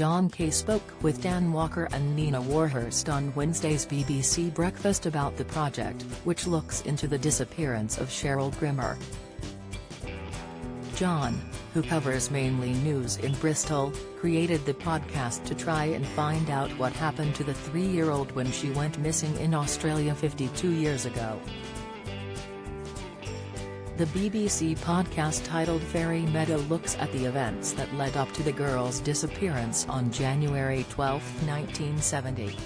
John Kay spoke with Dan Walker and Nina Warhurst on Wednesday's BBC Breakfast about the project, which looks into the disappearance of Cheryl Grimmer. John, who covers mainly news in Bristol, created the podcast to try and find out what happened to the 3-year-old when she went missing in Australia 52 years ago. The BBC podcast titled Fairy Meadow looks at the events that led up to the girl's disappearance on January 12, 1970.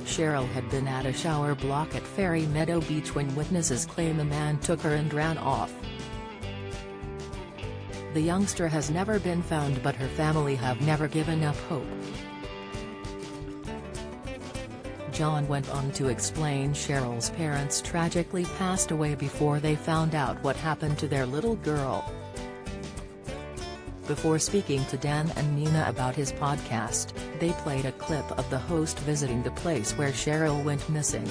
Cheryl had been at a shower block at Fairy Meadow Beach when witnesses claim a man took her and ran off. The youngster has never been found, but her family have never given up hope. John went on to explain Cheryl's parents tragically passed away before they found out what happened to their little girl. Before speaking to Dan and Nina about his podcast, they played a clip of the host visiting the place where Cheryl went missing.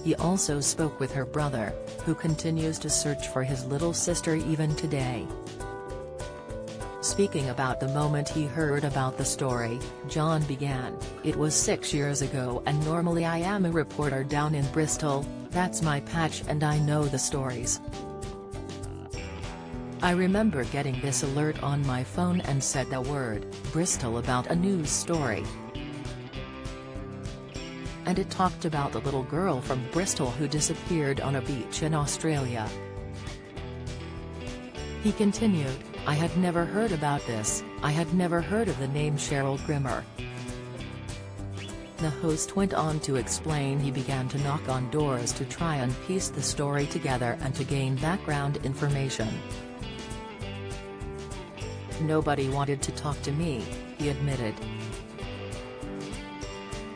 He also spoke with her brother, who continues to search for his little sister even today. Speaking about the moment he heard about the story, John began, "It was 6 years ago and normally I am a reporter down in Bristol, that's my patch and I know the stories. I remember getting this alert on my phone and said the word, Bristol, about a news story. And it talked about the little girl from Bristol who disappeared on a beach in Australia." He continued, "I had never heard about this, I had never heard of the name Cheryl Grimmer." The host went on to explain he began to knock on doors to try and piece the story together and to gain background information. "Nobody wanted to talk to me," he admitted.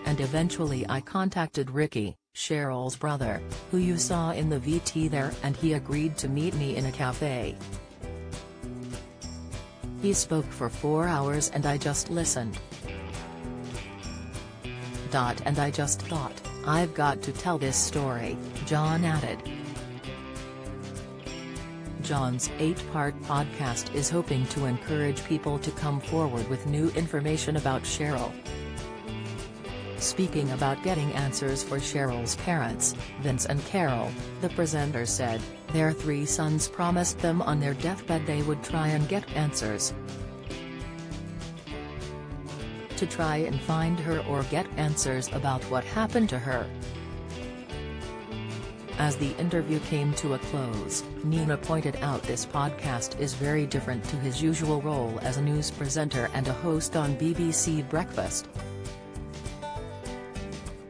"And eventually I contacted Ricky, Cheryl's brother, who you saw in the VT there, and he agreed to meet me in a cafe. He spoke for 4 hours and I just listened. And I just thought, I've got to tell this story," John added. John's 8-part podcast is hoping to encourage people to come forward with new information about Cheryl. Speaking about getting answers for Cheryl's parents, Vince and Carol, the presenter said, their 3 sons promised them on their deathbed they would try and get answers. To try and find her or get answers about what happened to her. As the interview came to a close, Nina pointed out this podcast is very different to his usual role as a news presenter and a host on BBC Breakfast.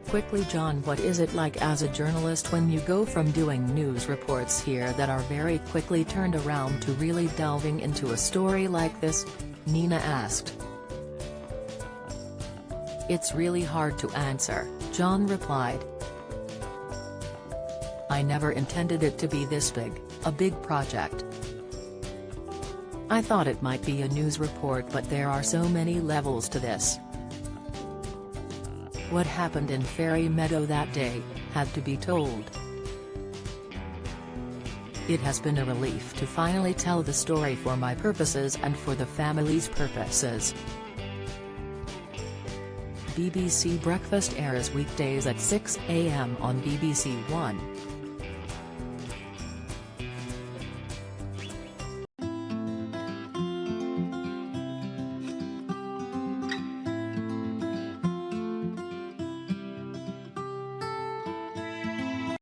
Quickly, John, what is it like as a journalist when you go from doing news reports here that are very quickly turned around to really delving into a story like this? Nina asked. "It's really hard to answer," John replied. "I never intended it to be this big, a big project. I thought it might be a news report, but there are so many levels to this. What happened in Fairy Meadow that day had to be told. It has been a relief to finally tell the story for my purposes and for the family's purposes." BBC Breakfast airs weekdays at 6 a.m. on BBC One.